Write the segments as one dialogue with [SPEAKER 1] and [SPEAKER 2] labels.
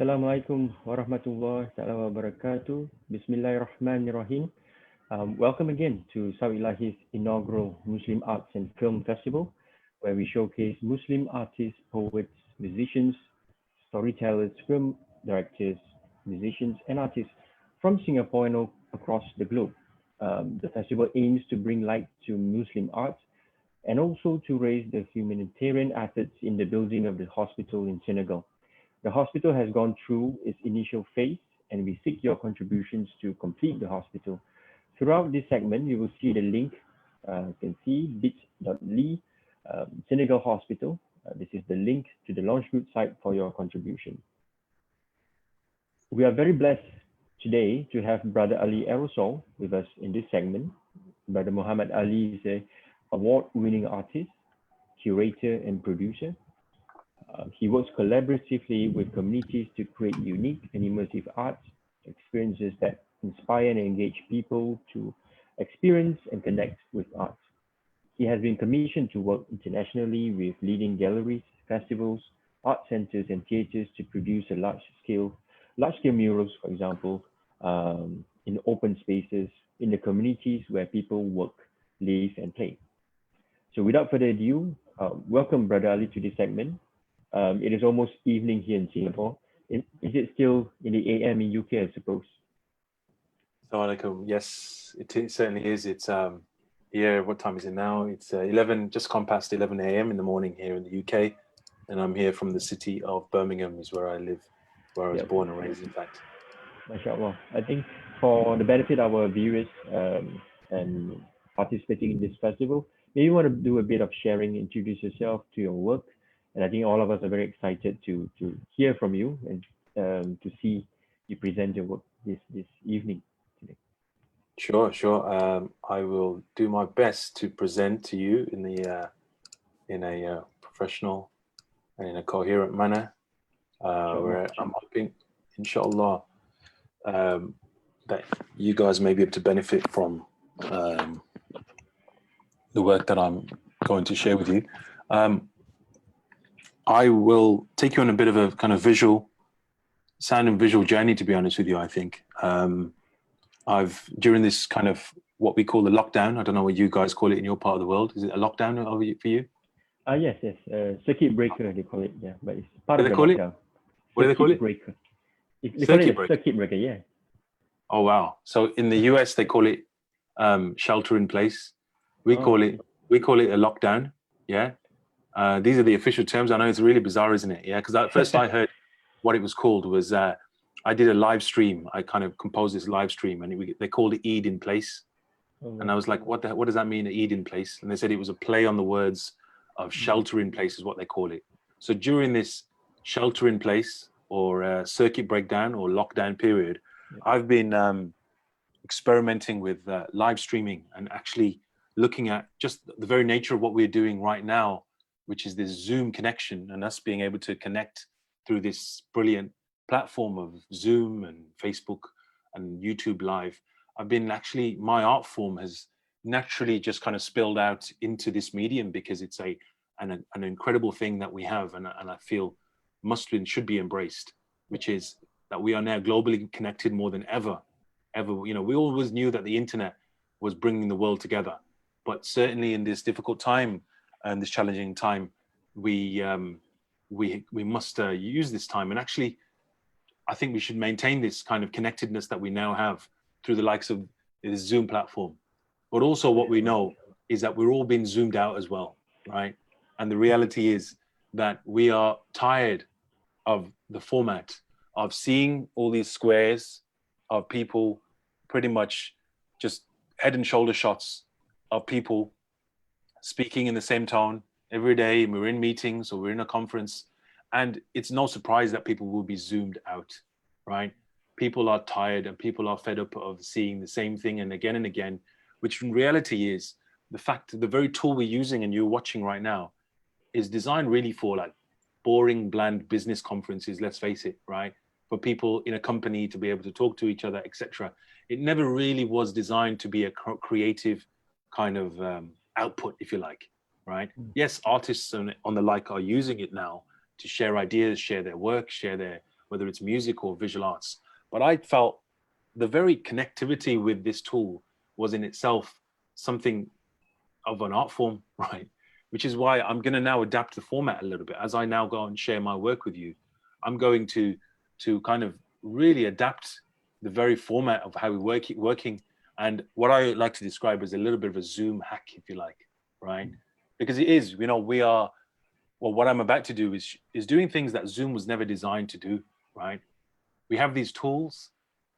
[SPEAKER 1] Assalamualaikum warahmatullahi taala wabarakatuh. Bismillahirrahmanirrahim. Welcome again to Sout Ilaahi's inaugural Muslim Arts and Film Festival, where we showcase Muslim artists, poets, musicians, storytellers, film directors, musicians, and artists from Singapore and across the globe. The festival aims to bring light to Muslim art and also to raise the humanitarian efforts in the building of the hospital in Senegal. The hospital has gone through its initial phase, and we seek your contributions to complete the hospital. Throughout this segment, you will see the link. You can see bit.ly Senegal Hospital. This is the link to the launch group site for your contribution. We are very blessed today to have Brother Ali Aerosol with us in this segment. Brother Muhammad Ali is a award-winning artist, curator, and producer. He works collaboratively with communities to create unique and immersive arts experiences that inspire and engage people to experience and connect with art. He has been commissioned to work internationally with leading galleries, festivals, art centers, and theaters to produce a large-scale murals, for example, in open spaces in the communities where people work, live, and play. So without further ado, welcome Brother Ali to this segment. It is almost evening here in Singapore. Is it still in the AM in UK, I suppose?
[SPEAKER 2] Assalamualaikum. Yes, it certainly is. It's here. What time is it now? It's 11, just gone past 11 a.m. in the morning here in the UK, and I'm here from the city of Birmingham, is where I live, where I was born and raised, in fact.
[SPEAKER 1] MashaAllah. I think for the benefit of our viewers and participating in this festival, maybe you want to do a bit of sharing, introduce yourself to your work. And I think all of us are very excited to hear from you and to see you present your work this evening today.
[SPEAKER 2] Sure. I will do my best to present to you in a professional and in a coherent manner. Where I'm hoping, inshallah, that you guys may be able to benefit from the work that I'm going to share with you. I will take you on a bit of a kind of sound and visual journey, to be honest with you. I think during this kind of what we call the lockdown, I don't know what you guys call it in your part of the world. Is it a lockdown for you?
[SPEAKER 1] Yes. Circuit breaker, they call it. Yeah, but it's part of the
[SPEAKER 2] lockdown. What do they call it?
[SPEAKER 1] Breaker.
[SPEAKER 2] Circuit breaker.
[SPEAKER 1] Circuit breaker, yeah.
[SPEAKER 2] Oh, wow. So in the US, they call it shelter in place. We call it a lockdown. Yeah. These are the official terms. I know it's really bizarre, isn't it? Yeah, because at first I heard what it was called was I did a live stream. I kind of composed this live stream, and they called it Eid in place. And I was like, what does that mean, Eid in place? And they said it was a play on the words of shelter in place is what they call it. So during this shelter in place or circuit breakdown or lockdown period, I've been experimenting with live streaming and actually looking at just the very nature of what we're doing right now, which is this Zoom connection and us being able to connect through this brilliant platform of Zoom and Facebook and YouTube Live. My art form has naturally just kind of spilled out into this medium because it's an incredible thing that we have and I feel must and should be embraced, which is that we are now globally connected more than ever. We always knew that the internet was bringing the world together, but certainly in this difficult time and this challenging time, we must use this time. And actually, I think we should maintain this kind of connectedness that we now have through the likes of the Zoom platform. But also what we know is that we're all being zoomed out as well, right? And the reality is that we are tired of the format of seeing all these squares of people pretty much just head and shoulder shots of people speaking in the same tone every day. We're in meetings or we're in a conference, and it's no surprise that people will be zoomed out, right? People are tired and people are fed up of seeing the same thing and again, which in reality is the fact that the very tool we're using and you're watching right now is designed really for like boring, bland business conferences, let's face it, right? For people in a company to be able to talk to each other, etc. It never really was designed to be a creative kind of output, if you like, right? Yes, artists on the like are using it now to share ideas, share their work, share their whether it's music or visual arts. But I felt the very connectivity with this tool was in itself something of an art form, right? Which is why I'm going to now adapt the format a little bit. As I now go and share my work with you, I'm going to kind of really adapt the very format of how we working, and what I like to describe as a little bit of a Zoom hack, if you like, right? Because it is, you know, we are, well, what I'm about to do is doing things that Zoom was never designed to do, right? We have these tools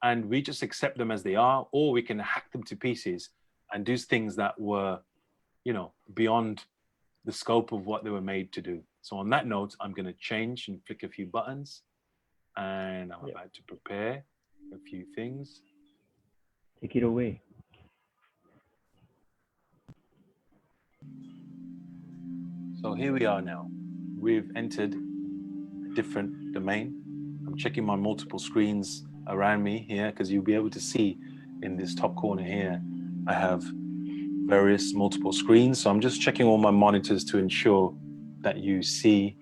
[SPEAKER 2] and we just accept them as they are, or we can hack them to pieces and do things that were, you know, beyond the scope of what they were made to do. So on that note, I'm going to change and flick a few buttons, and I'm about to prepare a few things.
[SPEAKER 1] Take it away.
[SPEAKER 2] So here we are now. We've entered a different domain. I'm checking my multiple screens around me here, because you'll be able to see in this top corner here, I have various multiple screens. So I'm just checking all my monitors to ensure that you see.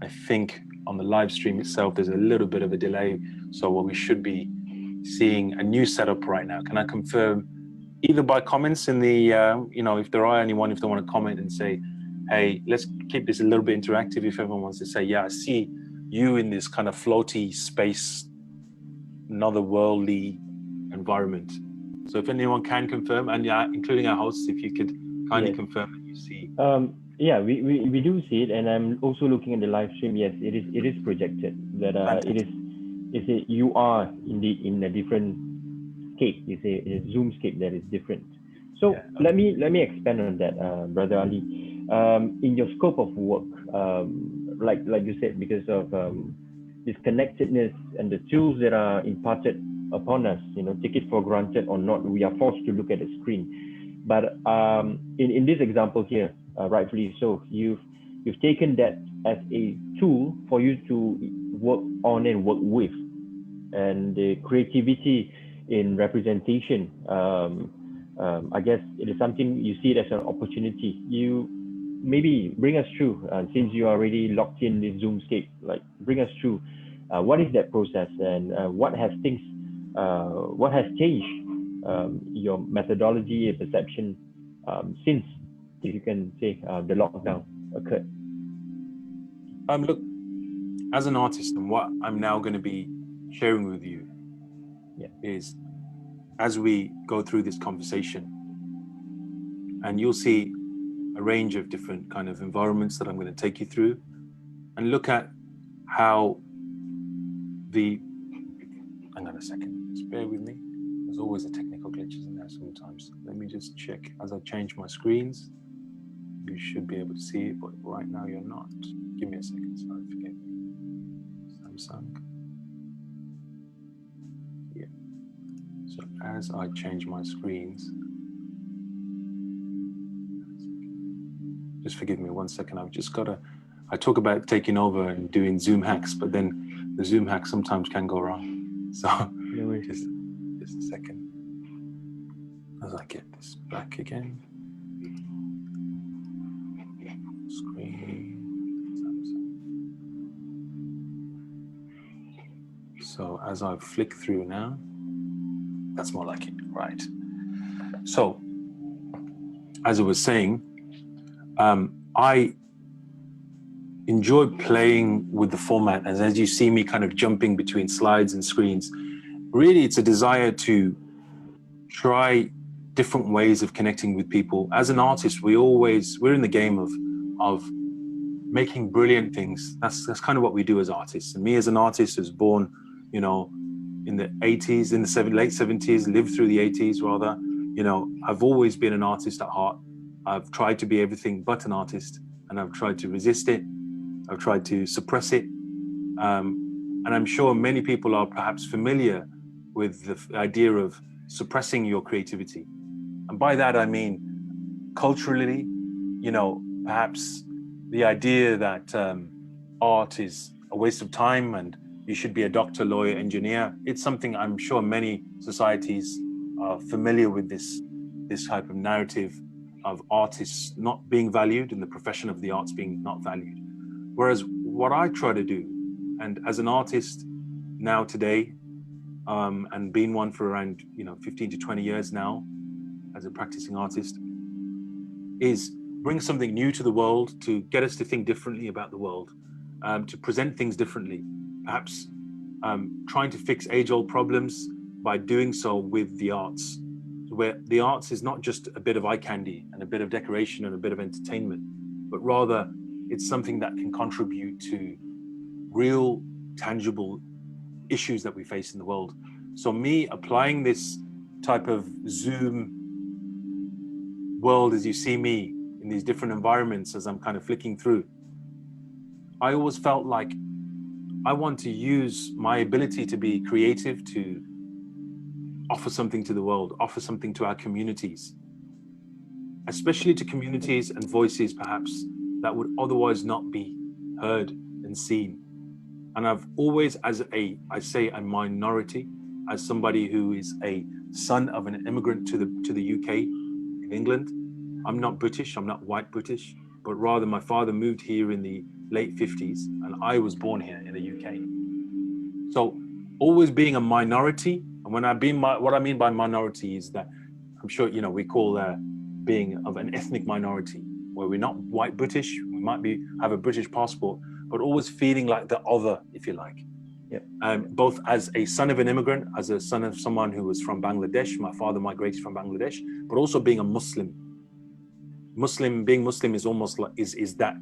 [SPEAKER 2] I think on the live stream itself, there's a little bit of a delay. So what we should be seeing a new setup right now. Can I confirm either by comments in the, you know, if there are anyone, if they want to comment and say, hey, let's keep this a little bit interactive. If everyone wants to say, yeah, I see you in this kind of floaty space, another worldly environment. So if anyone can confirm, and yeah, including our hosts, if you could kindly confirm that you see.
[SPEAKER 1] Yeah, we do see it, and I'm also looking at the live stream. Yes, it is projected that you are indeed in a different scape. It's a Zoom scape that is different. So let me expand on that, Brother Ali. In your scope of work, like you said, because of this connectedness and the tools that are imparted upon us, you know, take it for granted or not, we are forced to look at the screen. But in this example here, rightfully so, you've taken that as a tool for you to work on and work with, and the creativity in representation. I guess it is something you see it as an opportunity. You maybe bring us through, since you are already locked in this Zoomscape. Like, bring us through. What is that process, and what has changed your methodology and perception since, if you can say, the lockdown occurred?
[SPEAKER 2] Look, as an artist, and what I'm now going to be sharing with you is, as we go through this conversation, and you'll see a range of different kind of environments that I'm going to take you through, and look at how hang on a second, just bear with me. There's always a technical glitches in there sometimes. Let me just check. As I change my screens, you should be able to see it, but right now you're not. Give me a second, sorry, forgive me. Samsung. Yeah. So as I change my screens, just forgive me 1 second. I've just got to, I talk about taking over and doing Zoom hacks, but then the Zoom hacks sometimes can go wrong. So just a second. As I get this back again. Screen. So as I flick through now, that's more like it, right? So, as I was saying, I enjoy playing with the format, and as you see me kind of jumping between slides and screens, really it's a desire to try different ways of connecting with people. As an artist, we're in the game of making brilliant things. That's kind of what we do as artists. And me as an artist who's born, you know, in the 80s, in the late 70s, lived through the 80s rather, you know, I've always been an artist at heart. I've tried to be everything but an artist, and I've tried to resist it. I've tried to suppress it. And I'm sure many people are perhaps familiar with the idea of suppressing your creativity. And by that, I mean, culturally, you know, perhaps the idea that art is a waste of time and you should be a doctor, lawyer, engineer. It's something I'm sure many societies are familiar with, this type of narrative of artists not being valued and the profession of the arts being not valued. Whereas what I try to do, and as an artist, now today, and been one for around 15 to 20 years now as a practicing artist, is bring something new to the world, to get us to think differently about the world, to present things differently, perhaps trying to fix age-old problems by doing so with the arts, where the arts is not just a bit of eye candy and a bit of decoration and a bit of entertainment, but rather it's something that can contribute to real, tangible issues that we face in the world. So me applying this type of Zoom world as you see me in these different environments as I'm kind of flicking through, I always felt like I want to use my ability to be creative to offer something to the world, offer something to our communities, especially to communities and voices perhaps that would otherwise not be heard and seen. And I've always, as a minority, as somebody who is a son of an immigrant to the UK in England, I'm not British, I'm not white British, but rather my father moved here in the late 50s and I was born here in the UK. So always being a minority, and what I mean by minority is that I'm sure, we call being of an ethnic minority, where we're not white British, we might have a British passport, but always feeling like the other, if you like.
[SPEAKER 1] Yeah.
[SPEAKER 2] Both as a son of an immigrant, as a son of someone who was from Bangladesh, my father migrated from Bangladesh, but also being a Muslim. Being Muslim is almost like, is that,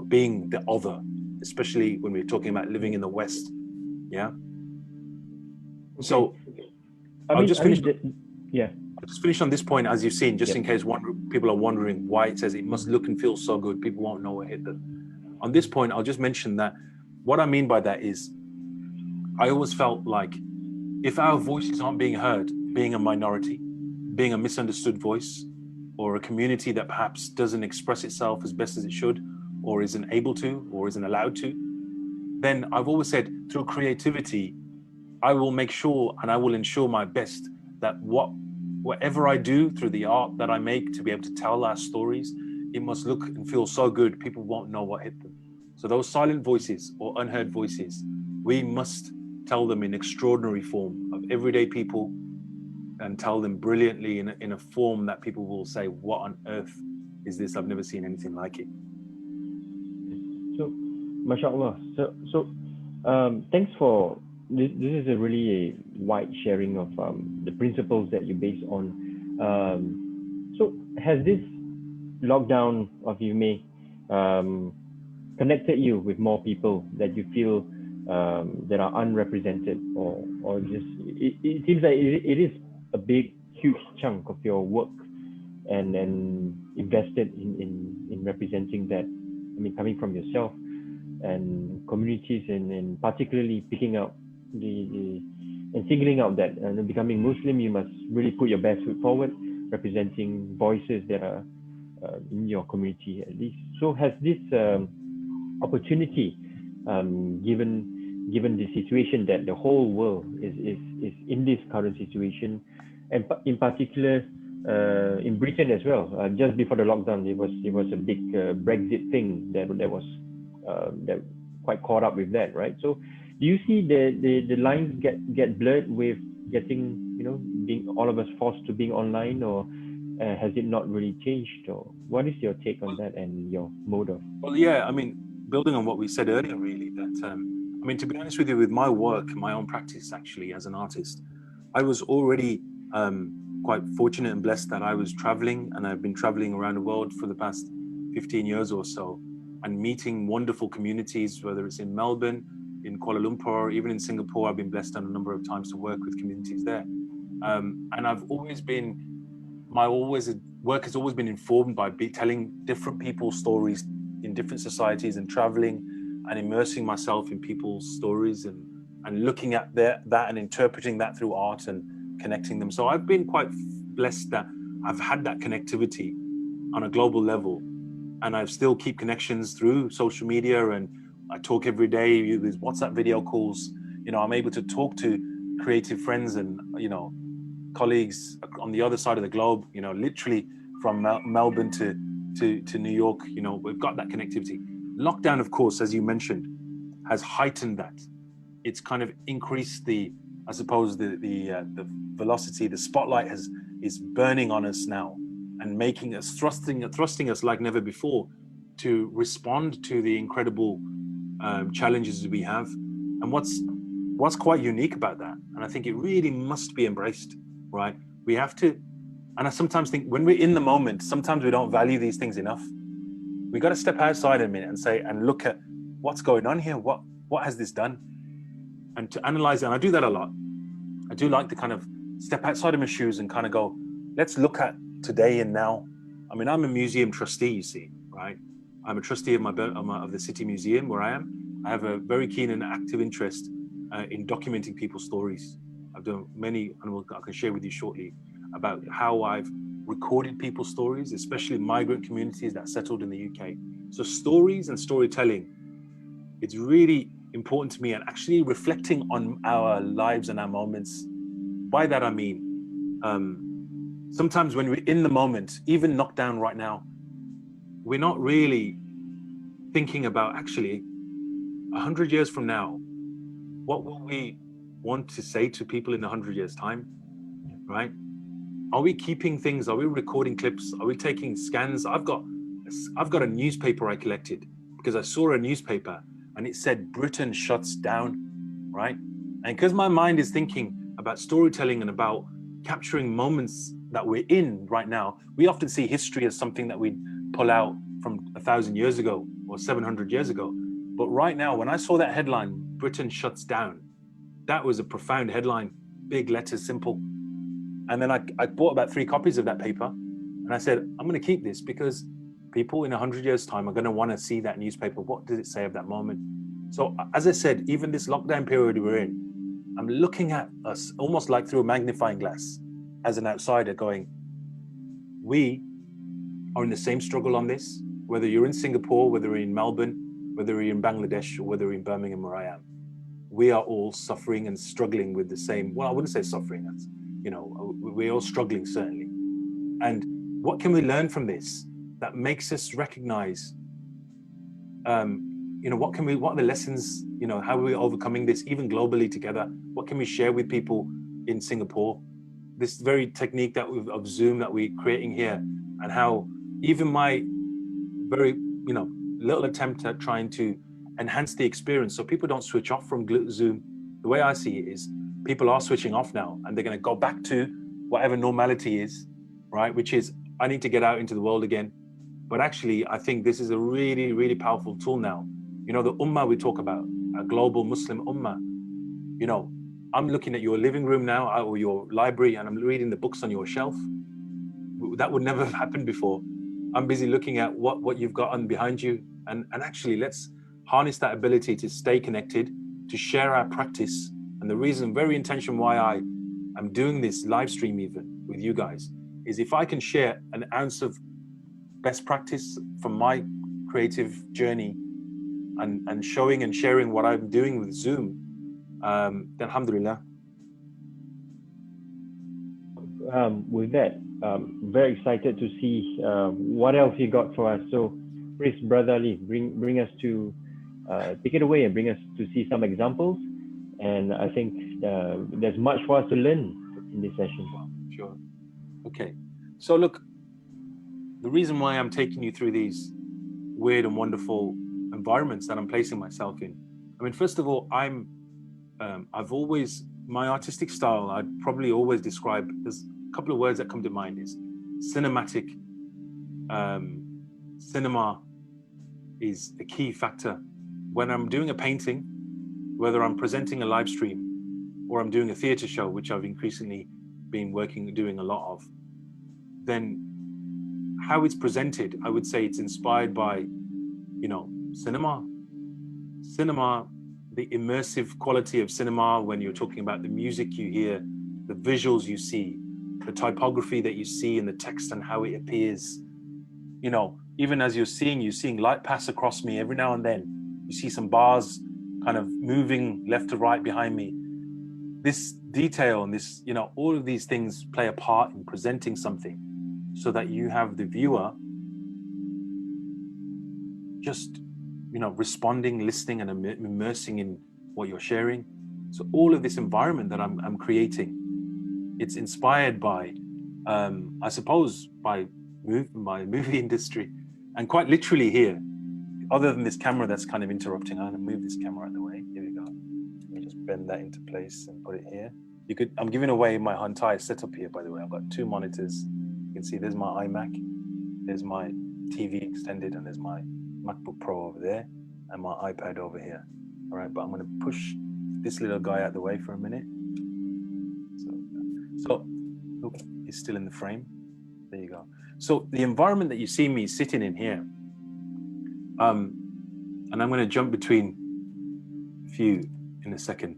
[SPEAKER 2] being the other, especially when we're talking about living in the West. Yeah.
[SPEAKER 1] Okay.
[SPEAKER 2] So I'll just finish on this point, as you've seen, just in case people are wondering why it says it must look and feel so good, people won't know what hit them. On this point, I'll just mention that what I mean by that is I always felt like if our voices aren't being heard, being a minority, being a misunderstood voice, or a community that perhaps doesn't express itself as best as it should, or isn't able to, or isn't allowed to, then I've always said through creativity, I will make sure and I will ensure my best that whatever I do through the art that I make to be able to tell our stories, it must look and feel so good, people won't know what hit them. So those silent voices or unheard voices, we must tell them in extraordinary form of everyday people, and tell them brilliantly in a form that people will say, what on earth is this? I've never seen anything like it.
[SPEAKER 1] So, mashallah. So, thanks for this. This is a really wide sharing of the principles that you base on. So, has this lockdown of UME connected you with more people that you feel that are unrepresented, or just it seems like it is a big, huge chunk of your work and invested in representing that. I mean, coming from yourself and communities, and particularly picking out and singling out that becoming Muslim, you must really put your best foot forward, representing voices that are in your community at least. So has this opportunity, given the situation that the whole world is in this current situation, and in particular in Britain as well, just before the lockdown, it was a big Brexit thing that was that quite caught up with that, right? So do you see the lines get blurred with getting, being all of us forced to being online, or has it not really changed? Or what is your take on that and your mode of?
[SPEAKER 2] Well, yeah, I mean, building on what we said earlier, really, that I mean, to be honest with you, with my work, my own practice, actually, as an artist, I was already quite fortunate and blessed that I was traveling, and I've been traveling around the world for the past 15 years or so, and meeting wonderful communities, whether it's in Melbourne, in Kuala Lumpur, even in Singapore. I've been blessed on a number of times to work with communities there. And I've always been, work has always been informed by telling different people's stories in different societies, and traveling and immersing myself in people's stories, and looking at that and interpreting that through art and connecting them. So I've been quite blessed that I've had that connectivity on a global level, and I still keep connections through social media, and I talk every day with WhatsApp video calls. I'm able to talk to creative friends and colleagues on the other side of the globe, literally from Melbourne to New York. We've got that connectivity. Lockdown, of course, as you mentioned, has heightened that. it's kind of increased the, I suppose, the velocity. The spotlight is burning on us now, and making us thrusting us like never before to respond to the incredible challenges we have. And what's quite unique about that, and I think it really must be embraced, right? We have to, and I sometimes think when we're in the moment, sometimes we don't value these things enough. We got to step outside a minute and say, and look at what's going on here. What has this done? And to analyze it, and I do that a lot. I do like to kind of step outside of my shoes and kind of go, let's look at today and now. I mean, I'm a museum trustee, you see, right? I'm a trustee of the City Museum where I am. I have a very keen and active interest in documenting people's stories. I've done many, and I can share with you shortly about how I've recorded people's stories, especially migrant communities that settled in the UK. So stories and storytelling, it's really important to me, and actually reflecting on our lives and our moments. By that I mean, sometimes when we're in the moment, even knocked down right now, we're not really thinking about actually 100 years from now, what will we want to say to people in 100 years time, right? Are we keeping things? Are we recording clips? Are we taking scans? I've got a newspaper I collected because I saw a newspaper and it said Britain shuts down, right? And because my mind is thinking about storytelling and about capturing moments that we're in right now, we often see history as something that we pull out from 1,000 years ago or 700 years ago. But right now, when I saw that headline, Britain shuts down, that was a profound headline, big letters, simple. And then I bought about 3 copies of that paper, and I said, I'm going to keep this because people in 100 years' time are going to want to see that newspaper. What does it say of that moment? So as I said, even this lockdown period we're in, I'm looking at us almost like through a magnifying glass as an outsider going, we are in the same struggle on this, whether you're in Singapore, whether you're in Melbourne, whether you're in Bangladesh, or whether you're in Birmingham where I am. We are all suffering and struggling with the same, well, I wouldn't say suffering, that's, we're all struggling, certainly. And what can we learn from this that makes us recognize, what are the lessons, how are we overcoming this, even globally together? What can we share with people in Singapore? This very technique of Zoom that we're creating here, and how even my very, little attempt at trying to enhance the experience so people don't switch off from Zoom. The way I see it is people are switching off now, and they're going to go back to whatever normality is, right? Which is, I need to get out into the world again. But actually, I think this is a really, really powerful tool now. The ummah we talk about, a global Muslim ummah, I'm looking at your living room now or your library, and I'm reading the books on your shelf. That would never have happened before. I'm busy looking at what you've got on behind you. And actually, let's harness that ability to stay connected, to share our practice. And the reason, very intention why I am doing this live stream even with you guys is if I can share an ounce of best practice from my creative journey and showing and sharing what I'm doing with Zoom, then alhamdulillah.
[SPEAKER 1] With that, very excited to see what else you got for us. So please, Brother Ali, bring us to, take it away and bring us to see some examples. And I think there's much for us to learn in this session.
[SPEAKER 2] Sure. Okay. So look, the reason why I'm taking you through these weird and wonderful environments that I'm placing myself in, I mean, first of all, I've always, my artistic style, I'd probably always describe, there's a couple of words that come to mind is cinematic. Cinema is a key factor. When I'm doing a painting, whether I'm presenting a live stream or I'm doing a theater show, which I've increasingly been doing a lot of, then how it's presented, I would say it's inspired by, cinema. Cinema, the immersive quality of cinema, when you're talking about the music you hear, the visuals you see, the typography that you see in the text and how it appears. Even as you're seeing light pass across me every now and then. You see some bars kind of moving left to right behind me. This detail and this, all of these things play a part in presenting something so that you have the viewer just, responding, listening, and immersing in what you're sharing. So all of this environment that I'm creating, it's inspired by, I suppose, by my movie industry, and quite literally here, other than this camera that's kind of interrupting. I'm going to move this camera out of the way. Here we go. Let me just bend that into place and put it here. I'm giving away my entire setup here, by the way. I've got 2 monitors. You can see there's my iMac, there's my TV extended, and there's my MacBook Pro over there, and my iPad over here. All right, but I'm going to push this little guy out of the way for a minute. So oh, he's still in the frame. There you go. So the environment that you see me sitting in here, and I'm going to jump between a few in a second.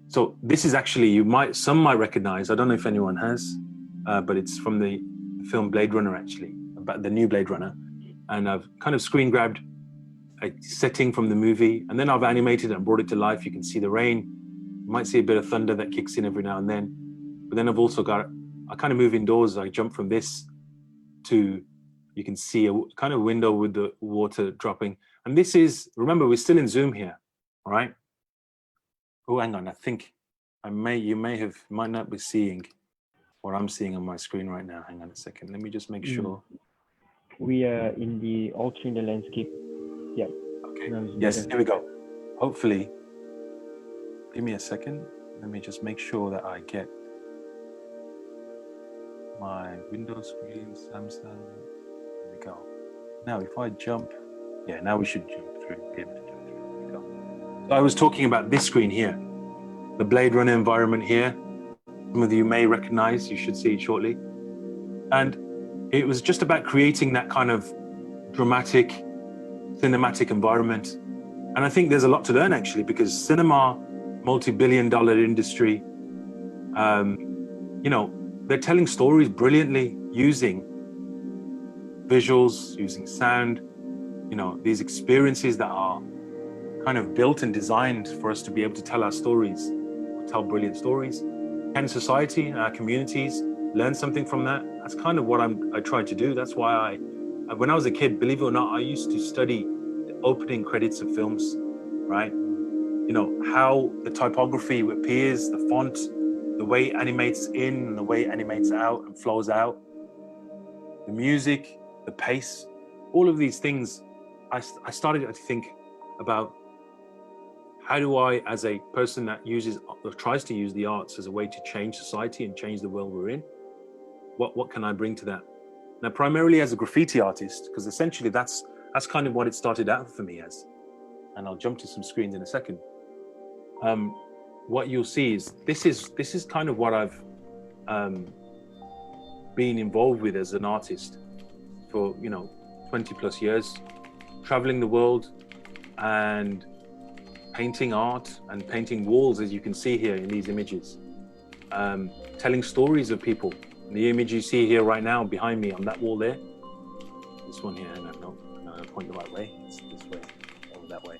[SPEAKER 2] So this is actually, some might recognize, I don't know if anyone has, but it's from the film Blade Runner, actually, about the new Blade Runner. And I've kind of screen grabbed a setting from the movie, and then I've animated it and brought it to life. You can see the rain. You might see a bit of thunder that kicks in every now and then. But then I've also I kind of move indoors. I jump from this to, you can see a kind of window with the water dropping. And this is, remember, we're still in Zoom here, all right? Oh, hang on, I think you might not be seeing what I'm seeing on my screen right now. Hang on a second, let me just make sure.
[SPEAKER 1] We are in the altering the landscape. Yeah.
[SPEAKER 2] Okay, yes, here we go. Hopefully, give me a second. Let me just make sure that I get my Windows screen, Samsung. There we go. Now, if I jump, yeah, now we should jump through. Be able to jump through. There we go. So I was talking about this screen here, the Blade Runner environment here. Some of you may recognize, you should see it shortly. And it was just about creating that kind of dramatic, cinematic environment. And I think there's a lot to learn, actually, because cinema, multi-billion-dollar industry, you know, they're telling stories brilliantly using visuals, using sound, you know, these experiences that are kind of built and designed for us to be able to tell our stories, tell brilliant stories. Can society and our communities learn something from that? That's kind of what I try to do. That's why when I was a kid, believe it or not, I used to study the opening credits of films, right? You know, how the typography appears, the font, the way it animates in and the way it animates out and flows out, the music, the pace, all of these things. I started to think about, how do I, as a person that uses or tries to use the arts as a way to change society and change the world we're in, what can I bring to that? Now, primarily as a graffiti artist, because essentially that's kind of what it started out for me as. And I'll jump to some screens in a second. What you'll see is this is kind of what I've been involved with as an artist for 20 plus years, traveling the world and painting art and painting walls, as you can see here in these images, telling stories of people. The image you see here right now behind me on that wall there, this one here, no, I point the right way, it's this way, over that way.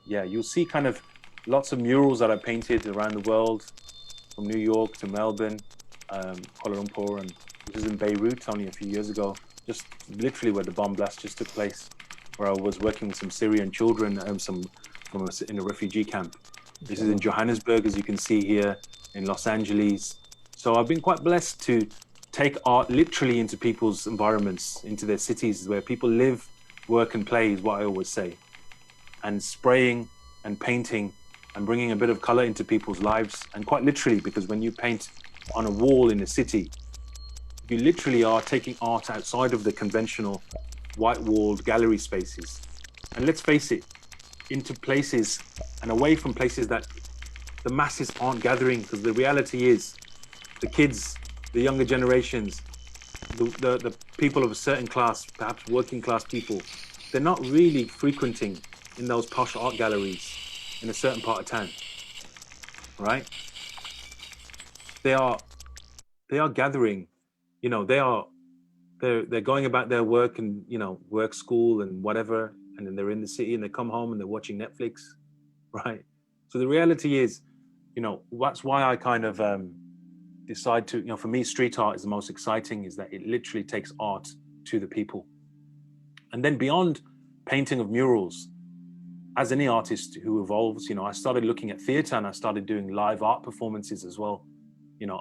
[SPEAKER 2] Yeah, you'll see kind of lots of murals that I painted around the world, from New York to Melbourne, Kuala Lumpur, and this is in Beirut only a few years ago, just literally where the bomb blast just took place, where I was working with some Syrian children, in a refugee camp. This is in Johannesburg, as you can see here, in Los Angeles. So I've been quite blessed to take art literally into people's environments, into their cities where people live, work and play is what I always say. And spraying and painting and bringing a bit of color into people's lives. And quite literally, because when you paint on a wall in a city, you literally are taking art outside of the conventional white-walled gallery spaces. And let's face it, into places and away from places that the masses aren't gathering, because the reality is the kids, the younger generations, the people of a certain class, perhaps working class people, they're not really frequenting in those posh art galleries in a certain part of town, right? They are gathering, they're going about their work and, work, school and whatever. And then they're in the city and they come home and they're watching Netflix, right? So the reality is, that's why I kind of decide to, for me, street art is the most exciting, is that it literally takes art to the people. And then beyond painting of murals, as any artist who evolves, I started looking at theater, and I started doing live art performances as well.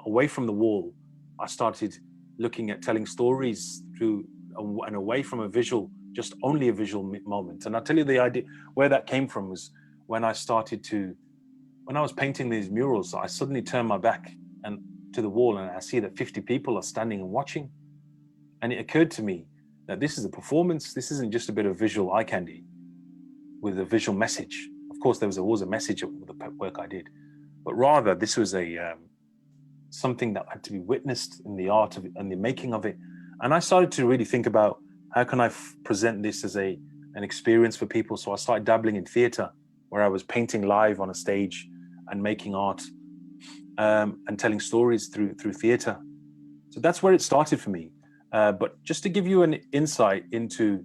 [SPEAKER 2] Away from the wall, I started looking at telling stories through and away from a visual, just only a visual moment. And I'll tell you the idea where that came from was when I was painting these murals, I suddenly turned my back and to the wall, and I see that 50 people are standing and watching. And it occurred to me that this is a performance. This isn't just a bit of visual eye candy with a visual message. Of course, there was always a message of the work I did, but rather this was something that had to be witnessed in the art of it and the making of it. And I started to really think about how can I present this as an experience for people. So I started dabbling in theater, where I was painting live on a stage and making art and telling stories through theater. So that's where it started for me. But just to give you an insight into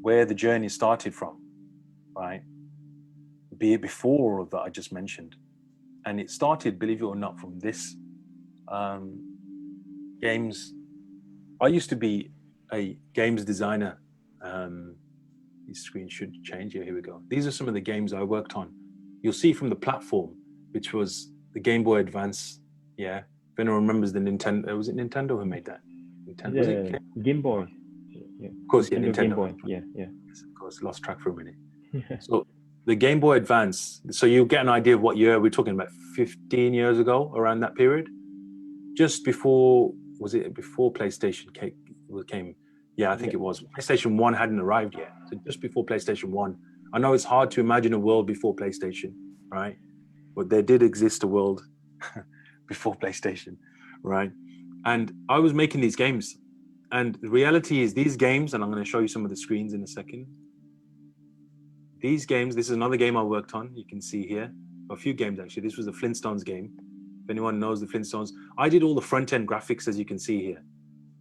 [SPEAKER 2] where the journey started from, right? Be it before that I just mentioned. And it started, believe it or not, from this games. I used to be a games designer. These screens should change. Yeah, here we go. These are some of the games I worked on. You'll see from the platform, which was the Game Boy Advance. Yeah. If anyone remembers the Nintendo, was it Nintendo who made that? Nintendo, was it?
[SPEAKER 1] Game Boy. Yeah.
[SPEAKER 2] Of course, yeah, Nintendo.
[SPEAKER 1] Game Boy. Yeah.
[SPEAKER 2] Yes, of course, lost track for a minute. So the Game Boy Advance, so you get an idea of what year we're talking about. 15 years ago, around that period, just before, was it before PlayStation came? Yeah, I think it was. PlayStation 1 hadn't arrived yet, so just before PlayStation 1. I know it's hard to imagine a world before PlayStation, right? But there did exist a world before PlayStation, right? And I was making these games, and the reality is these games, and I'm going to show you some of the screens in a second. These games, this is another game I worked on. You can see here, a few games actually. This was the Flintstones game. If anyone knows the Flintstones, I did all the front end graphics, as you can see here,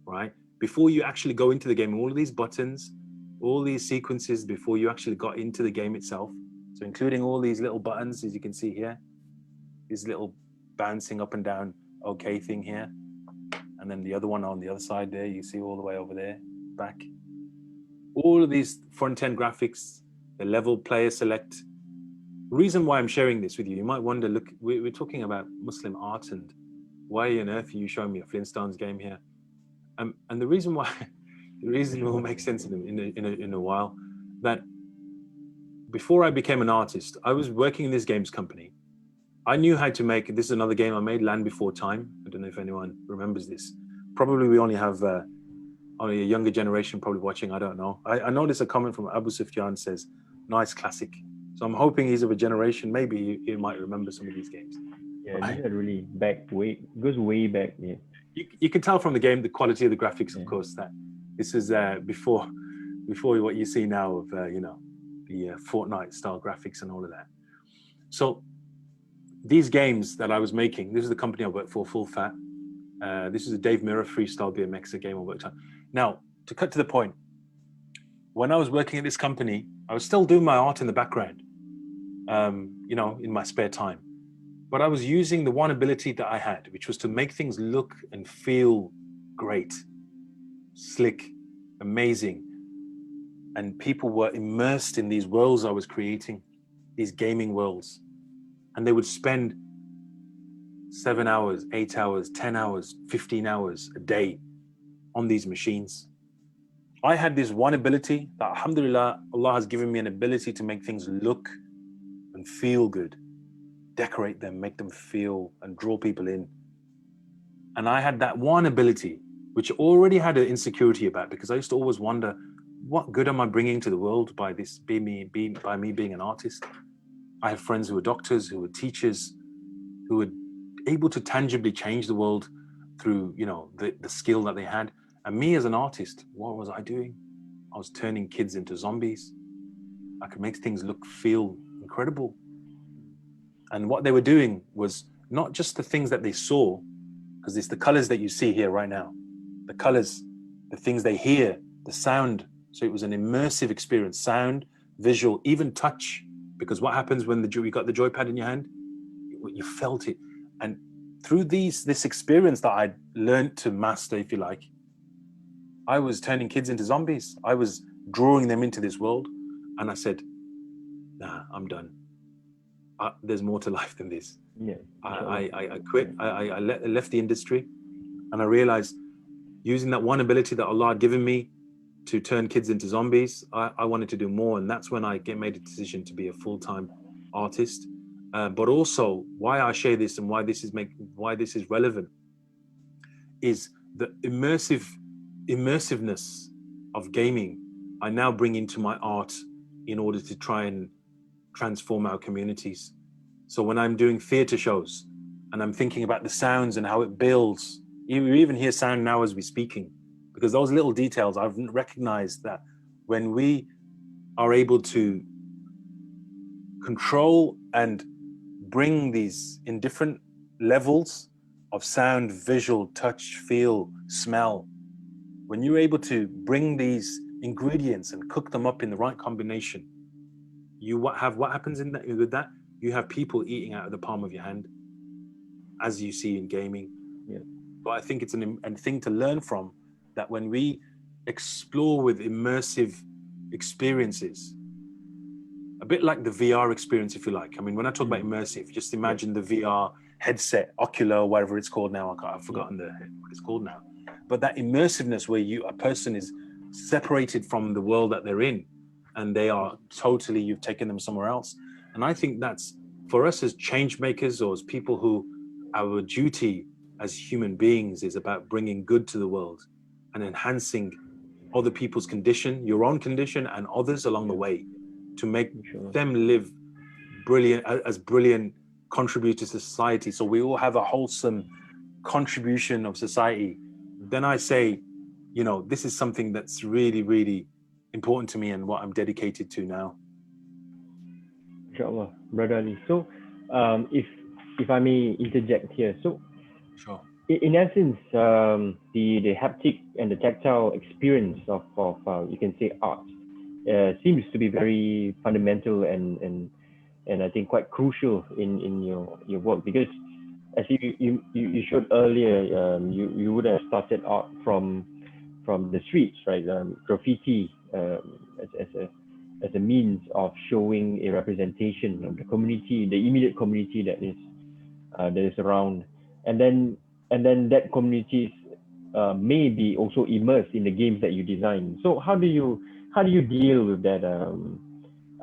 [SPEAKER 2] right? Before you actually go into the game, all of these buttons, all these sequences before you actually got into the game itself. So including all these little buttons, as you can see here, this little bouncing up and down okay thing here. And then the other one on the other side there, you see all the way over there, back. All of these front end graphics, the level, player select. The reason why I'm sharing this with you, you might wonder, look, we're talking about Muslim art, and why on earth are you showing me a Flintstones game here? And the reason why, the reason will make sense in a while, that before I became an artist, I was working in this games company. I knew how to make, this is another game I made, Land Before Time. I don't know if anyone remembers this. Probably we only have only a younger generation probably watching, I don't know. I noticed a comment from Abu Sufyan says, nice classic. So I'm hoping he's of a generation, maybe he might remember some of these games.
[SPEAKER 1] Yeah, these are really goes way back. Yeah.
[SPEAKER 2] You can tell from the game, the quality of the graphics, of course, that this is before what you see now of, the Fortnite style graphics and all of that. So these games that I was making, this is the company I worked for, Full Fat. This is a Dave Mirra freestyle BMX, a game I worked on. Now, to cut to the point, when I was working at this company, I was still doing my art in the background, in my spare time. But I was using the one ability that I had, which was to make things look and feel great, slick, amazing. And people were immersed in these worlds I was creating, these gaming worlds. And they would spend 7 hours, 8 hours, 10 hours, 15 hours a day on these machines. I had this one ability that, alhamdulillah, Allah has given me an ability to make things look and feel good, decorate them, make them feel and draw people in. And I had that one ability, which already had an insecurity about, because I used to always wonder, what good am I bringing to the world by me being an artist? I have friends who are doctors, who are teachers, who were able to tangibly change the world through, the skill that they had. And me as an artist, what was I doing? I was turning kids into zombies. I could make things feel incredible. And what they were doing was not just the things that they saw, because it's the colors that you see here right now, the colors, the things they hear, the sound. So it was an immersive experience, sound, visual, even touch. Because what happens when you got the joypad in your hand? You felt it. And through this experience that I learned to master, if you like, I was turning kids into zombies. I was drawing them into this world. And I said, nah, I'm done. There's more to life than this.
[SPEAKER 1] Yeah.
[SPEAKER 2] I quit. I left the industry, and I realized using that one ability that Allah had given me to turn kids into zombies, I wanted to do more. And that's when I made a decision to be a full-time artist. But also why I share this and why this is relevant is the immersiveness of gaming I now bring into my art in order to try and transform our communities. So when I'm doing theater shows and I'm thinking about the sounds and how it builds, you even hear sound now as we're speaking, because those little details, I've recognized that when we are able to control and bring these in different levels of sound, visual, touch, feel, smell, when you're able to bring these ingredients and cook them up in the right combination, what happens with that? You have people eating out of the palm of your hand, as you see in gaming.
[SPEAKER 1] Yeah.
[SPEAKER 2] But I think it's a thing to learn from, that when we explore with immersive experiences, a bit like the VR experience, if you like. I mean, when I talk about immersive, just imagine the VR headset, Ocular, whatever it's called now. I've forgotten what it's called now. But that immersiveness where a person is separated from the world that they're in, and they are totally, you've taken them somewhere else. And I think that's, for us as change makers or as people who, our duty as human beings is about bringing good to the world and enhancing other people's condition, your own condition and others along the way, to make them live brilliant contributors to society. So we all have a wholesome contribution of society. Then I say, this is something that's really, really important to me and what I'm dedicated to now.
[SPEAKER 1] Inshallah, Brother Ali. So, if I may interject here, so
[SPEAKER 2] Sure.
[SPEAKER 1] in essence, the haptic and the tactile experience of you can say art seems to be very fundamental and I think quite crucial in your work, because as you showed earlier, you would have started art from the streets, right? Graffiti as a means of showing a representation of the community, the immediate community that is around, and then that community may be also immersed in the games that you design. So how do you deal with that?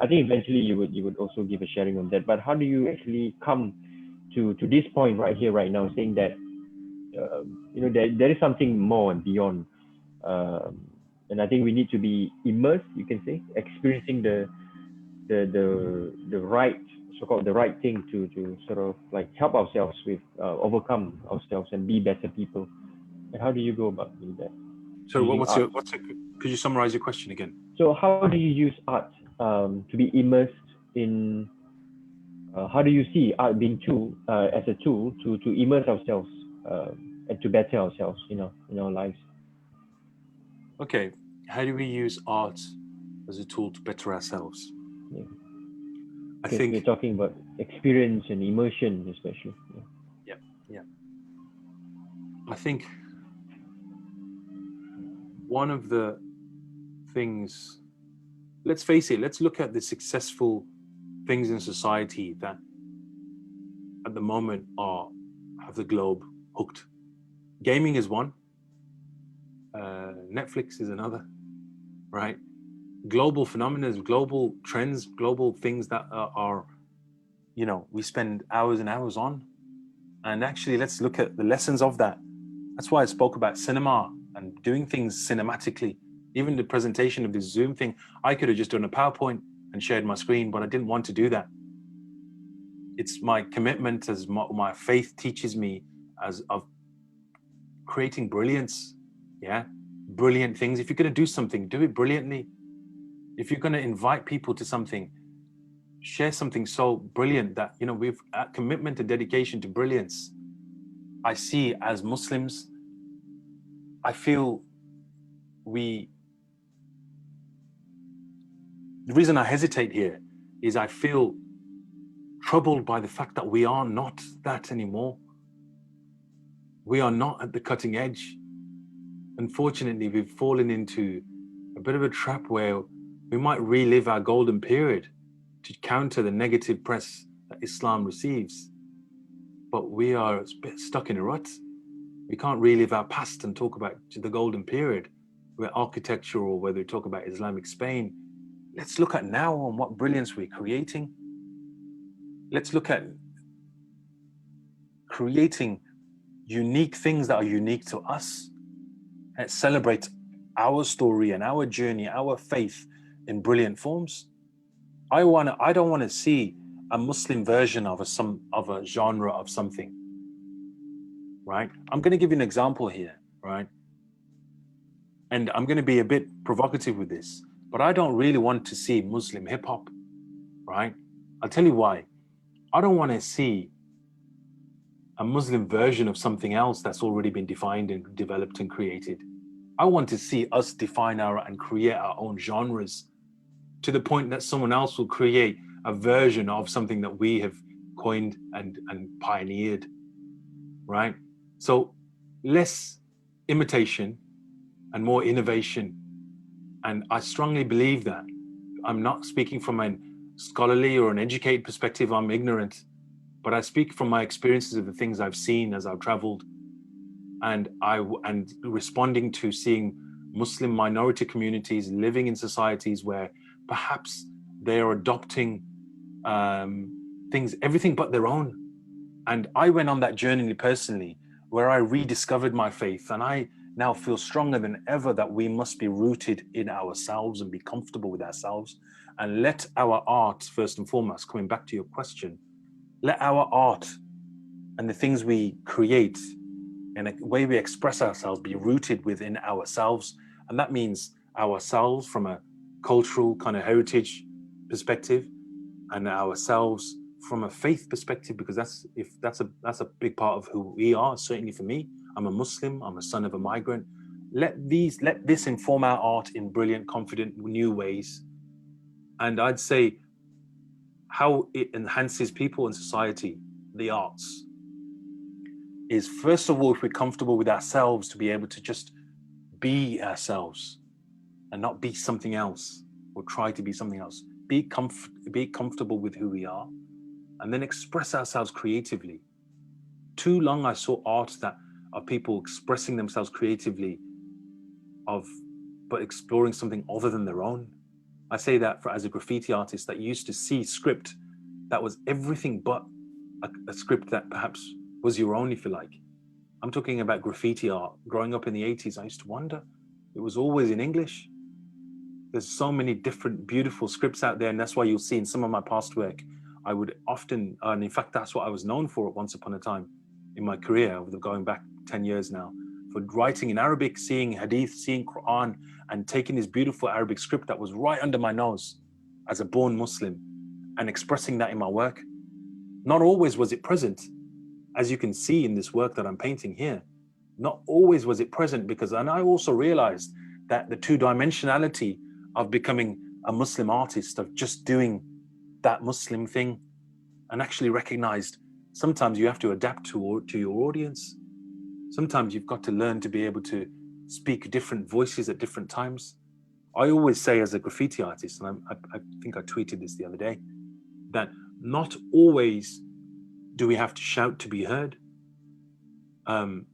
[SPEAKER 1] I think eventually you would also give a sharing on that. But how do you actually come to this point right here, right now, saying that there is something more and beyond, and I think we need to be immersed, you can say, experiencing the right, so-called the right thing to sort of like help ourselves with overcome ourselves and be better people. And how do you go about doing that?
[SPEAKER 2] So could you summarize your question again?
[SPEAKER 1] So how do you use art to be immersed in? How do you see art being as a tool to immerse ourselves and to better ourselves, in our lives?
[SPEAKER 2] Okay, how do we use art as a tool to better ourselves?
[SPEAKER 1] Yeah.
[SPEAKER 2] I think
[SPEAKER 1] we're talking about experience and immersion, especially.
[SPEAKER 2] Yeah. I think one of the things, let's face it, let's look at the successful things in society that at the moment have the globe hooked. Gaming is one. Netflix is another, right? Global phenomena, global trends, global things that are we spend hours and hours on. And actually, let's look at the lessons of that. That's why I spoke about cinema and doing things cinematically. Even the presentation of this Zoom thing, I could have just done a PowerPoint and shared my screen, but I didn't want to do that. It's my commitment, as my faith teaches me, as of creating brilliance. Yeah, brilliant things. If you're going to do something, do it brilliantly. If you're going to invite people to something, share something so brilliant that we've a commitment and dedication to brilliance. I see as Muslims, I feel the reason I hesitate here is I feel troubled by the fact that we are not that anymore. We are not at the cutting edge. Unfortunately, we've fallen into a bit of a trap where we might relive our golden period to counter the negative press that Islam receives. But we are a bit stuck in a rut. We can't relive our past and talk about the golden period, where architecture, or whether we talk about Islamic Spain. Let's look at now and what brilliance we're creating. Let's look at creating unique things that are unique to us. Let's celebrate our story and our journey, our faith in brilliant forms. I don't want to see a Muslim version of a genre of something, right? I'm going to give you an example here, right? And I'm going to be a bit provocative with this, but I don't really want to see Muslim hip hop, right? I'll tell you why. I don't want to see a Muslim version of something else that's already been defined and developed and created. I want to see us define and create our own genres, to the point that someone else will create a version of something that we have coined and pioneered, right? So less imitation and more innovation. And I strongly believe that. I'm not speaking from a scholarly or an educated perspective. I'm ignorant, but I speak from my experiences of the things I've seen as I've traveled, and responding to seeing Muslim minority communities living in societies where perhaps they are adopting things, everything but their own. And I went on that journey personally, where I rediscovered my faith, and I now feel stronger than ever that we must be rooted in ourselves and be comfortable with ourselves, and let our art, first and foremost, coming back to your question, let our art and the things we create and the way we express ourselves be rooted within ourselves. And that means ourselves from a cultural kind of heritage perspective, and ourselves from a faith perspective, because that's a big part of who we are. Certainly for me, I'm a Muslim, I'm a son of a migrant. Let this inform our art in brilliant, confident, new ways. And I'd say how it enhances people and society, the arts, is first of all, if we're comfortable with ourselves, to be able to just be ourselves and not be something else or try to be something else. Be comfortable with who we are, and then express ourselves creatively. Too long I saw art that are people expressing themselves creatively but exploring something other than their own. I say that as a graffiti artist that used to see script that was everything but a script that perhaps was your own, if you like. I'm talking about graffiti art. Growing up in the 80s, I used to wonder, it was always in English. There's so many different beautiful scripts out there, and that's why you'll see in some of my past work, I would often, and in fact, that's what I was known for once upon a time in my career, going back 10 years now, for writing in Arabic, seeing Hadith, seeing Quran, and taking this beautiful Arabic script that was right under my nose as a born Muslim, and expressing that in my work. Not always was it present, as you can see in this work that I'm painting here. Not always was it present, and I also realized that the two-dimensionality of becoming a Muslim artist, of just doing that Muslim thing, and actually recognized sometimes you have to adapt to your audience. Sometimes you've got to learn to be able to speak different voices at different times. I always say, as a graffiti artist, and I think I tweeted this the other day, that not always do we have to shout to be heard. And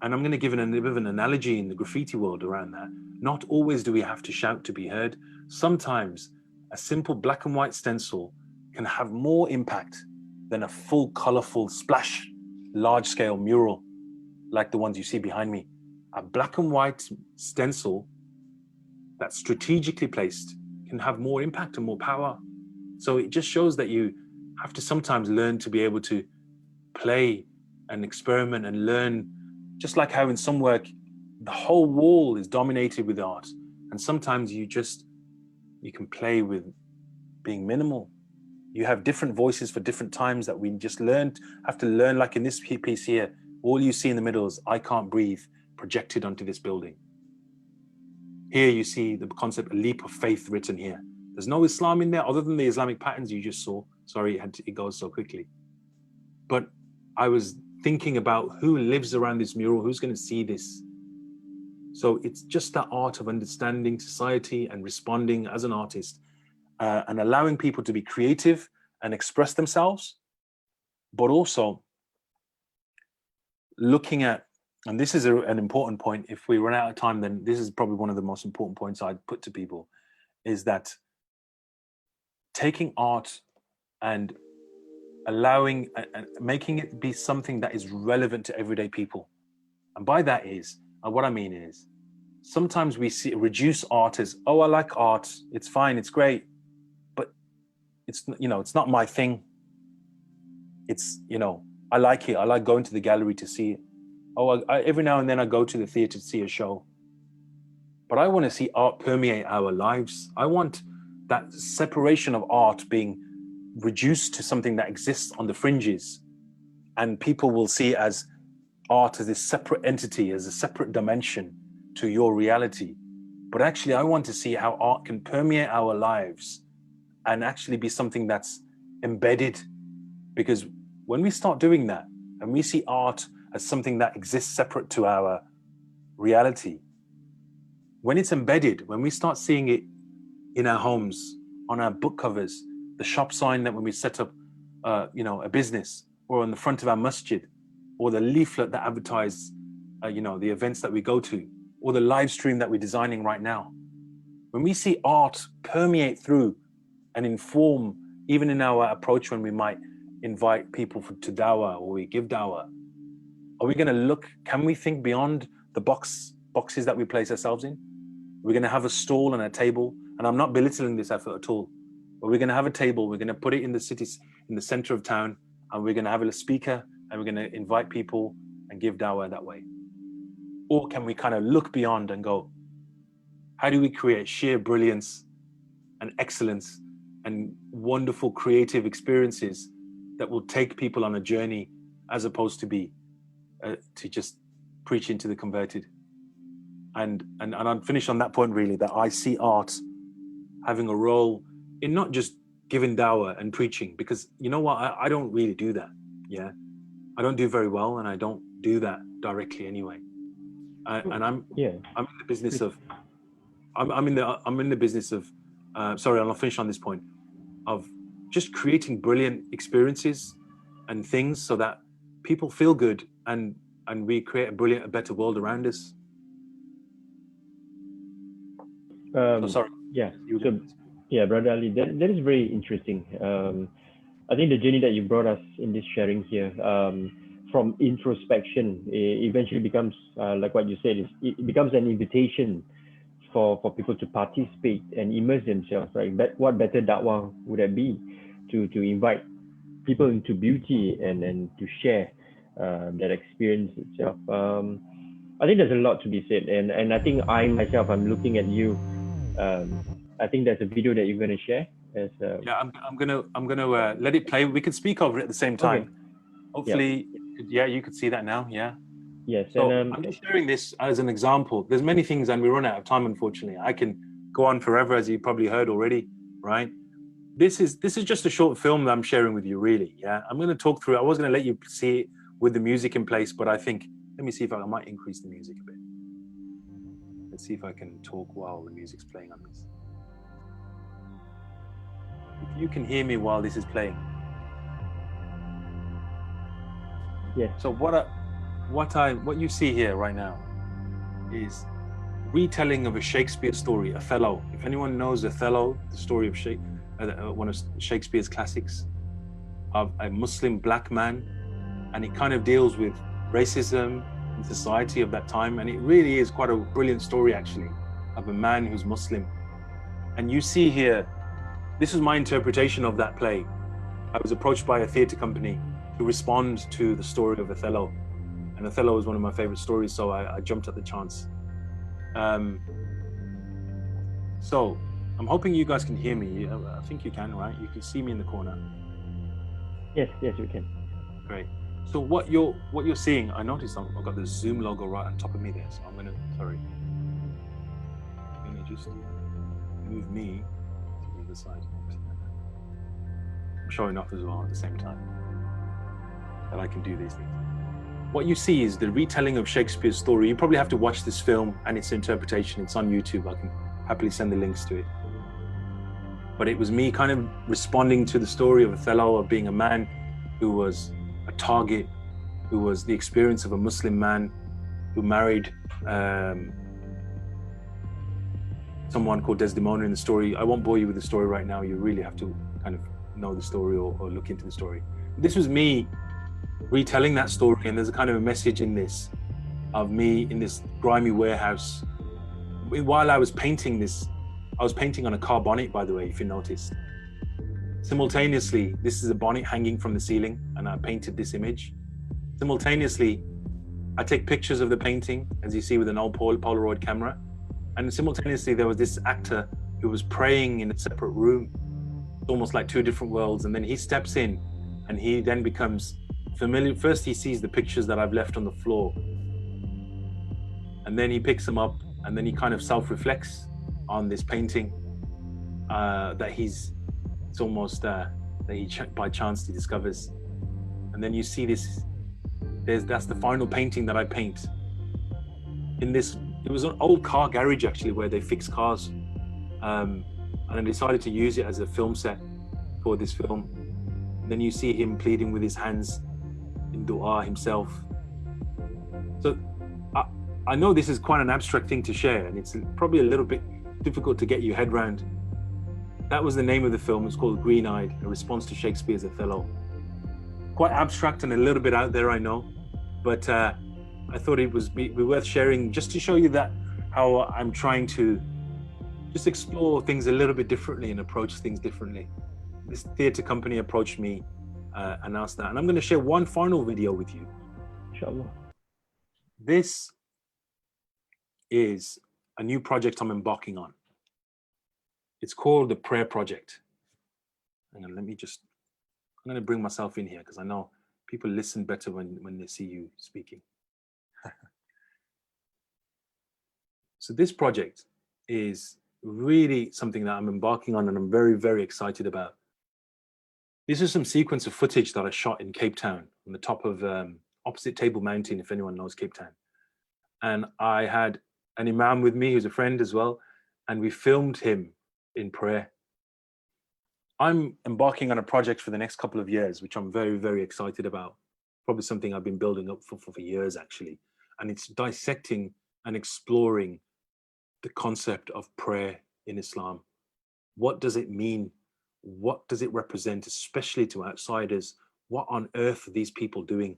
[SPEAKER 2] I'm going to give a bit of an analogy in the graffiti world around that. Not always do we have to shout to be heard. Sometimes a simple black and white stencil can have more impact than a full colorful splash, large scale mural like the ones you see behind me. A black and white stencil that's strategically placed can have more impact and more power. So it just shows that you have to sometimes learn to be able to play and experiment and learn, just like how in some work, the whole wall is dominated with art. And sometimes you can play with being minimal. You have different voices for different times that we just have to learn. Like in this piece here, all you see in the middle is "I can't breathe" projected onto this building. Here you see the concept, a leap of faith, written here. There's no Islam in there other than the Islamic patterns you just saw. Sorry, it goes so quickly. But I was thinking about who lives around this mural, who's going to see this. So it's just that art of understanding society and responding as an artist, and allowing people to be creative and express themselves, but also looking at, and this is an important point, if we run out of time, then this is probably one of the most important points I'd put to people, is that taking art and allowing and making it be something that is relevant to everyday people. And by that is, what I mean is, sometimes we reduce art as, oh, I like art, it's fine, it's great, but it's, it's not my thing. It's, I like it, I like going to the gallery to see it. Oh, every now and then I go to the theater to see a show. But I want to see art permeate our lives. I want that separation of art being reduced to something that exists on the fringes, and people will see it as art as a separate entity, as a separate dimension to your reality. But actually, I want to see how art can permeate our lives and actually be something that's embedded. Because when we start doing that, and we see art as something that exists separate to our reality, when it's embedded, when we start seeing it in our homes, on our book covers, the shop sign that when we set up a business, or on the front of our masjid, or the leaflet that advertises the events that we go to, or the live stream that we're designing right now. When we see art permeate through and inform, even in our approach when we might invite people to dawah, or we give dawah, are we going to look, can we think beyond the boxes that we place ourselves in? We're going to have a stall and a table, and I'm not belittling this effort at all, but we're going to have a table, we're going to put it in the cities, in the center of town, and we're going to have a speaker, and we're going to invite people and give dawah that way. Or can we kind of look beyond and go, how do we create sheer brilliance and excellence and wonderful creative experiences that will take people on a journey, as opposed to be to just preaching to the converted? And I'd finish on that point, really, that I see art having a role in not just giving dawah and preaching, because you know what, I don't really do that. Yeah, I don't do very well, and I don't do that directly anyway. And I'm in the business of I'm in the business of sorry, I'll finish on this point, of just creating brilliant experiences and things so that people feel good, and we create a better world around us. So sorry.
[SPEAKER 1] Brother Ali, that is very interesting. I think the journey that you brought us in this sharing here, from introspection, it eventually becomes, like what you said, it becomes an invitation for people to participate and immerse themselves, right? But what better da'wah would that be to invite people into beauty and to share that experience itself. I think there's a lot to be said, and I think I myself, I'm looking at you. I think there's a video that you're going to share.
[SPEAKER 2] I'm gonna let it play. We can speak over it at the same time. Okay. Hopefully, you could see that now. Yeah.
[SPEAKER 1] Yes.
[SPEAKER 2] So I'm just sharing this as an example. There's many things, and we run out of time, unfortunately. I can go on forever, as you probably heard already, right? This is just a short film that I'm sharing with you, really. Yeah. I'm going to talk through. I was going to let you see it with the music in place, but I think, let me see if I might increase the music a bit. Let's see if I can talk while the music's playing on this. If you can hear me while this is playing.
[SPEAKER 1] Yes.
[SPEAKER 2] So what you see here right now is retelling of a Shakespeare story, Othello. If anyone knows Othello, the story of one of Shakespeare's classics, of a Muslim black man, and it kind of deals with racism in society of that time, and it really is quite a brilliant story, actually, of a man who's Muslim. And you see here, this is my interpretation of that play. I was approached by a theatre company to respond to the story of Othello, and Othello is one of my favorite stories, so I jumped at the chance. So I'm hoping you guys can hear me. I think you can, right? You can see me in the corner.
[SPEAKER 1] Yes, we can.
[SPEAKER 2] Great. So what you're seeing, I noticed I've got the Zoom logo right on top of me there, so I'm gonna just move me to the side. I'm showing off as well at the same time that I can do these things. what you see is the retelling of Shakespeare's story. You probably have to watch this film and its interpretation. It's on YouTube. I can happily send the links to it. But it was me kind of responding to the story of Othello, of being a man who was a target, who was the experience of a Muslim man who married someone called Desdemona in the story. I won't bore you with the story right now. You really have to kind of know the story or look into the story. This was me retelling that story, and there's a kind of a message in this of me in this grimy warehouse. While I was painting this, I was painting on a car bonnet, by the way, if you noticed. Simultaneously, this is a bonnet hanging from the ceiling, and I painted this image. Simultaneously, I take pictures of the painting, as you see with an old Polaroid camera. And simultaneously, there was this actor who was praying in a separate room. It's almost like two different worlds. And then he steps in, and he then becomes familiar. First, he sees the pictures that I've left on the floor. And then he picks them up, and then he kind of self-reflects on this painting that it's almost, that he by chance he discovers. And then you see this, that's the final painting that I paint. In this, it was an old car garage actually, where they fix cars. And I decided to use it as a film set for this film. And then you see him pleading with his hands in dua himself. So I know this is quite an abstract thing to share, and it's probably a little bit difficult to get your head around. That was the name of the film. It's called Green-Eyed, a response to Shakespeare's Othello. Quite abstract and a little bit out there, I know, but I thought it was be worth sharing, just to show you that how I'm trying to just explore things a little bit differently and approach things differently. This theatre company approached me and asked that, and I'm going to share one final video with you.
[SPEAKER 1] Inshallah.
[SPEAKER 2] This is a new project I'm embarking on. It's called the Prayer Project. Hang on, I'm going to bring myself in here because I know people listen better when they see you speaking. So this project is really something that I'm embarking on, and I'm very, very excited about. This is some sequence of footage that I shot in Cape Town on the top of opposite Table Mountain, if anyone knows Cape Town. And I had an imam with me who's a friend as well, and we filmed him in prayer. I'm embarking on a project for the next couple of years, which I'm very, very excited about. Probably something I've been building up for years, actually. And it's dissecting and exploring the concept of prayer in Islam. What does it mean? What does it represent, especially to outsiders? What on earth are these people doing?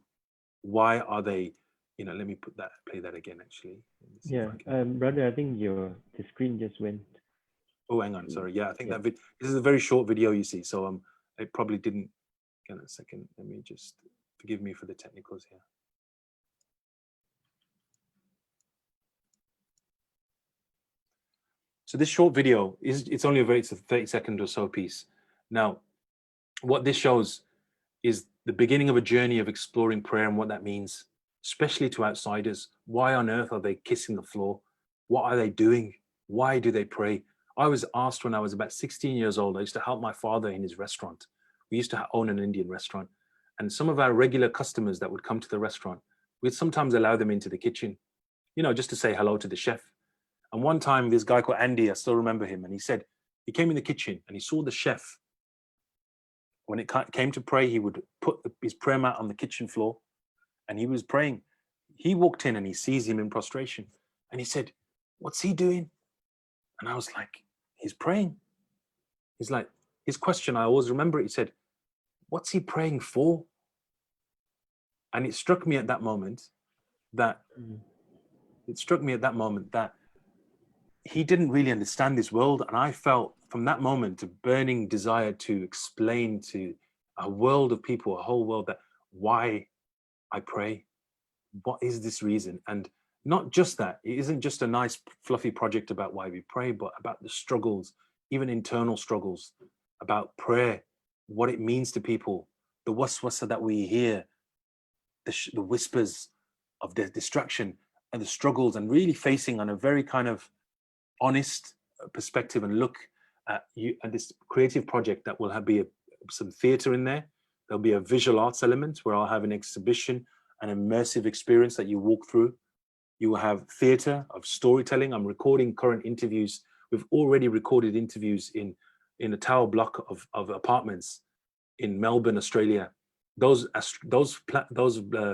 [SPEAKER 2] Why are they, let me play that again, actually.
[SPEAKER 1] Yeah, brother, I think the screen just went.
[SPEAKER 2] Oh, hang on, sorry. Yeah, I think this is a very short video, you see, so I probably didn't. Hang on a second. Let me just, forgive me for the technicals here. So this short video it's only it's a 30-second or so piece. Now, what this shows is the beginning of a journey of exploring prayer and what that means, especially to outsiders. Why on earth are they kissing the floor? What are they doing? Why do they pray? I was asked when I was about 16 years old. I used to help my father in his restaurant. We used to own an Indian restaurant, and some of our regular customers that would come to the restaurant, we'd sometimes allow them into the kitchen, just to say hello to the chef. And one time, this guy called Andy, I still remember him, and he said, he came in the kitchen and he saw the chef. When it came to pray, he would put his prayer mat on the kitchen floor and he was praying. He walked in and he sees him in prostration and he said, "What's he doing?" And I was like, "He's praying." He's like, his question, I always remember it, he said, "What's he praying for?" And it struck me at that moment that he didn't really understand this world. And I felt from that moment a burning desire to explain to a world of people, a whole world, that why I pray. What is this reason? And not just that, it isn't just a nice fluffy project about why we pray, but about the struggles, even internal struggles, about prayer, what it means to people, the waswasa that we hear, the whispers of the distraction and the struggles, and really facing on a very kind of honest perspective and look at this creative project that will be some theatre in there. There'll be a visual arts element where I'll have an exhibition an immersive experience that you walk through. You will have theater of storytelling. I'm recording current interviews. We've already recorded interviews in a tower block of apartments in Melbourne, Australia. Those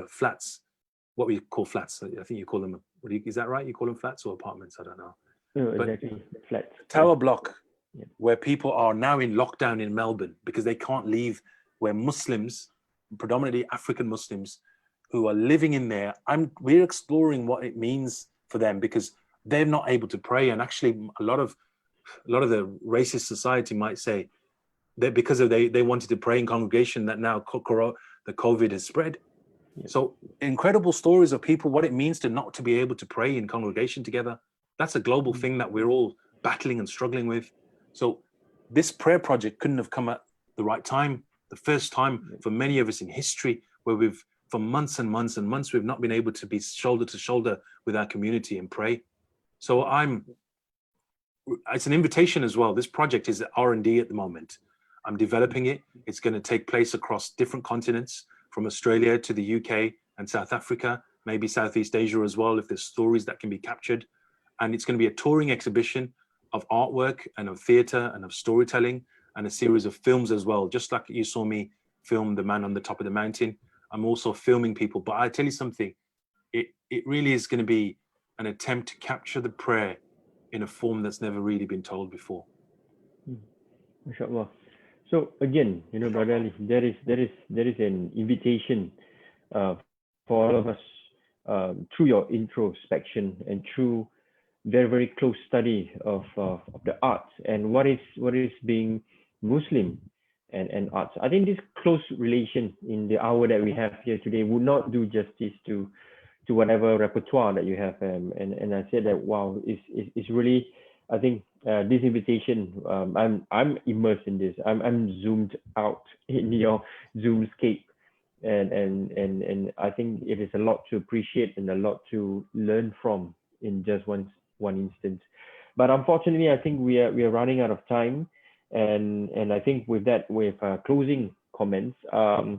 [SPEAKER 2] flats, what we call flats, I think you call them, is that right? You call them flats or apartments? I don't know.
[SPEAKER 1] No,
[SPEAKER 2] But
[SPEAKER 1] exactly, flats.
[SPEAKER 2] Tower block,
[SPEAKER 1] Yeah.
[SPEAKER 2] where people are now in lockdown in Melbourne because they can't leave, where Muslims, predominantly African Muslims, who are living in there, we're exploring what it means for them, because they're not able to pray. And actually a lot of the racist society might say that because they wanted to pray in congregation, that now the COVID has spread.
[SPEAKER 1] Yeah.
[SPEAKER 2] So incredible stories of people, what it means to not to be able to pray in congregation together. That's a global thing that we're all battling and struggling with. So this prayer project couldn't have come at the right time, the first time for many of us in history, where we've, for months and months and months, we've not been able to be shoulder to shoulder with our community and pray. So it's an invitation as well. This project is R&D at the moment. I'm developing it. It's going to take place across different continents, from Australia to the UK and South Africa, maybe Southeast Asia as well, if there's stories that can be captured. And it's going to be a touring exhibition of artwork and of theater and of storytelling, and a series of films as well. Just like you saw me film The Man on the Top of the Mountain, I'm also filming people. But I tell you something, it really is going to be an attempt to capture the prayer in a form that's never really been told before.
[SPEAKER 1] MashaAllah. So again, Brother Ali, there is an invitation for all of us, through your introspection and through very, very close study of the arts and what is being Muslim and arts. I think this close relation in the hour that we have here today would not do justice to whatever repertoire that you have. And I said that, wow, it's really, I think this invitation, I'm immersed in this. I'm zoomed out in your Zoomscape, and I think it is a lot to appreciate and a lot to learn from in just one instance. But unfortunately, I think we are running out of time, and I think with that, with closing comments, I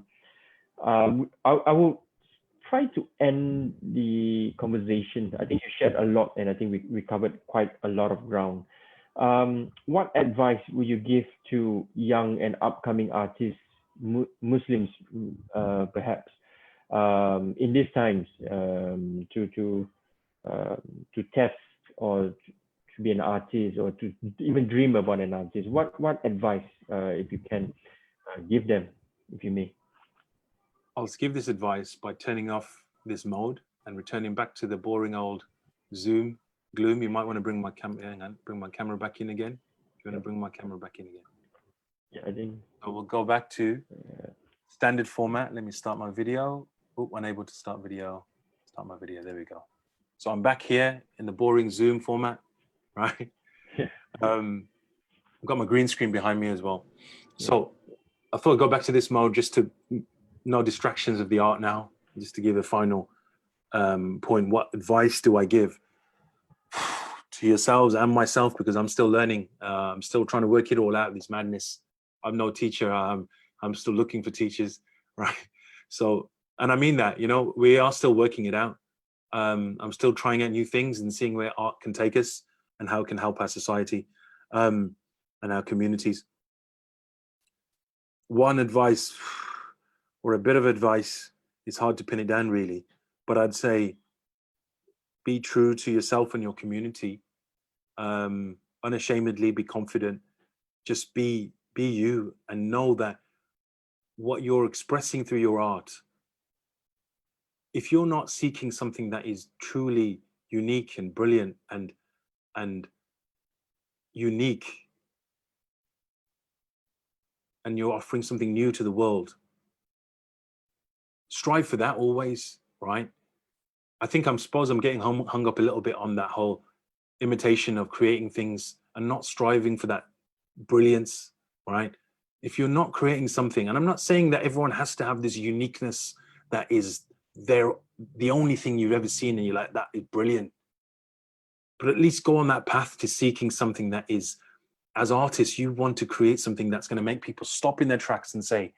[SPEAKER 1] will try to end the conversation. I think you shared a lot, and I think we covered quite a lot of ground. What advice would you give to young and upcoming artists, Muslims, perhaps, in these times, to test or to be an artist, or to even dream about an artist? What advice, if you can, give them, if you may?
[SPEAKER 2] I'll give this advice by turning off this mode and returning back to the boring old Zoom gloom. You might want to bring my camera back in again. You want to bring my camera back in again?
[SPEAKER 1] Yeah, I think.
[SPEAKER 2] So we'll go back to standard format. Let me start my video. Unable to start video. Start my video. There we go. So I'm back here in the boring Zoom format, right? I've got my green screen behind me as well. So I thought I'd go back to this mode, just to no distractions of the art now, just to give a final point. What advice do I give to yourselves and myself? Because I'm still learning. I'm still trying to work it all out, this madness. I'm no teacher. I'm still looking for teachers, right? So, and I mean that, we are still working it out. I'm still trying out new things and seeing where art can take us and how it can help our society and our communities. One advice, or a bit of advice, it's hard to pin it down really, but I'd say be true to yourself and your community. Unashamedly be confident. Just be you, and know that what you're expressing through your art, if you're not seeking something that is truly unique and brilliant and unique, and you're offering something new to the world, strive for that always, right? I think I'm getting hung up a little bit on that whole imitation of creating things and not striving for that brilliance, right? If you're not creating something, and I'm not saying that everyone has to have this uniqueness that is the only thing you've ever seen and you're like, that is brilliant, but at least go on that path to seeking something that is, as artists, you want to create something that's going to make people stop in their tracks and say,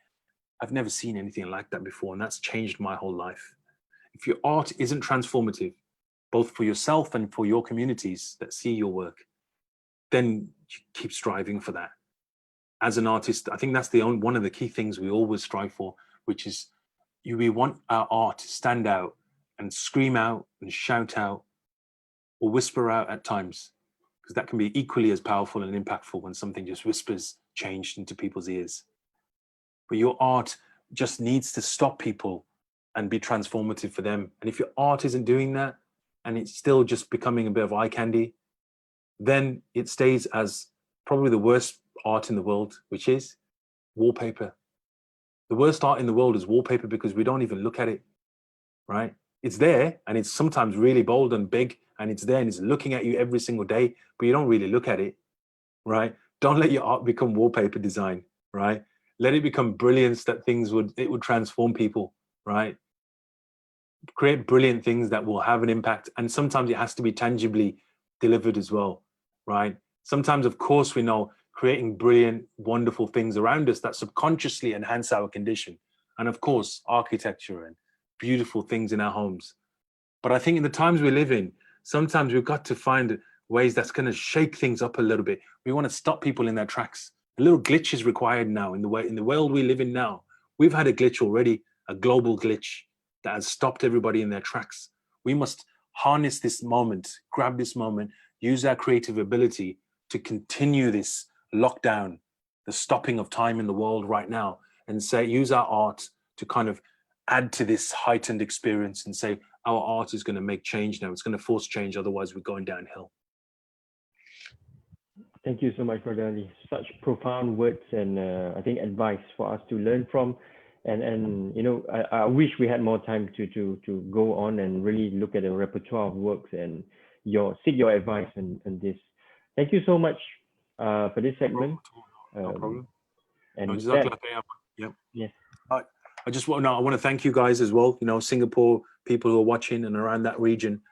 [SPEAKER 2] I've never seen anything like that before, and that's changed my whole life. if your art isn't transformative, both for yourself and for your communities that see your work, then you keep striving for that. As an artist, I think that's one of the key things we always strive for, which is we want our art to stand out and scream out and shout out or whisper out at times, because that can be equally as powerful and impactful when something just whispers change into people's ears. But your art just needs to stop people and be transformative for them. And if your art isn't doing that and it's still just becoming a bit of eye candy, then it stays as probably the worst art in the world, which is wallpaper. The worst art in the world is wallpaper because we don't even look at it, right? It's there and it's sometimes really bold and big and it's there and it's looking at you every single day, but you don't really look at it, right? Don't let your art become wallpaper design, right? Let it become brilliance that it would transform people, right? Create brilliant things that will have an impact. And sometimes it has to be tangibly delivered as well, right? Sometimes, of course, we know creating brilliant, wonderful things around us that subconsciously enhance our condition. And of course, architecture and beautiful things in our homes. But I think in the times we live in, sometimes we've got to find ways that's going to shake things up a little bit. We want to stop people in their tracks. A little glitch is required now in the world we live in now. We've had a glitch already, a global glitch that has stopped everybody in their tracks. We must harness this moment, grab this moment, use our creative ability to continue this lockdown, the stopping of time in the world right now, and use our art to kind of add to this heightened experience and say, our art is going to make change now. It's going to force change. Otherwise, we're going downhill.
[SPEAKER 1] Thank you so much, Brother Ali. Such profound words and I think advice for us to learn from. And you know, I wish we had more time to go on and really look at the repertoire of works and seek your advice on this. Thank you so much for this segment.
[SPEAKER 2] No problem.
[SPEAKER 1] And
[SPEAKER 2] no,
[SPEAKER 1] with that,
[SPEAKER 2] yeah.
[SPEAKER 1] yes.
[SPEAKER 2] I want to thank you guys as well. You know, Singapore people who are watching and around that region.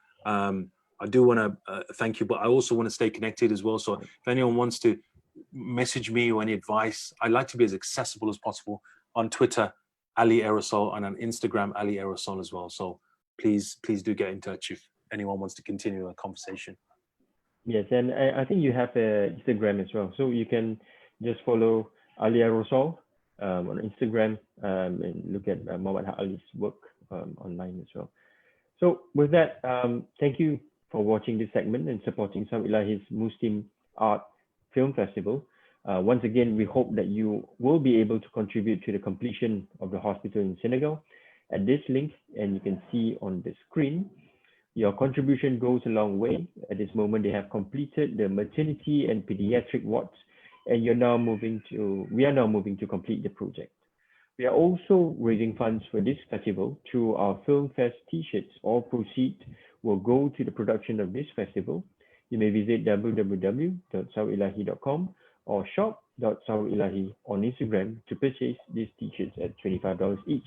[SPEAKER 2] I do want to thank you, but I also want to stay connected as well. So if anyone wants to message me or any advice, I'd like to be as accessible as possible on Twitter, Ali Aerosol, and on Instagram, Ali Aerosol as well. So please do get in touch if anyone wants to continue a conversation.
[SPEAKER 1] Yes, and I think you have an Instagram as well. So you can just follow Ali Aerosol on Instagram and look at Muhammad Ali's work online as well. So with that, thank you for watching this segment and supporting Sout Ilaahi's Muslim Art Film Festival. Once again, we hope that you will be able to contribute to the completion of the hospital in Senegal at this link, and you can see on the screen. Your contribution goes a long way. At this moment, they have completed the maternity and pediatric wards, and we are now moving to complete the project. We are also raising funds for this festival through our Film Fest t-shirts. All proceeds will go to the production of this festival. You may visit www.soutilahi.com or shop.soutilahi on Instagram to purchase these t-shirts at $25 each.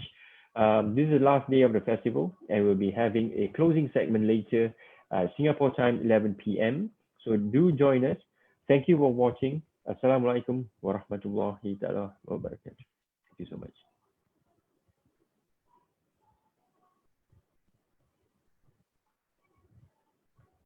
[SPEAKER 1] This is the last day of the festival, and we'll be having a closing segment later, Singapore time, 11 p.m. So do join us. Thank you for watching. Assalamualaikum warahmatullahi wabarakatuh. Thank you so much.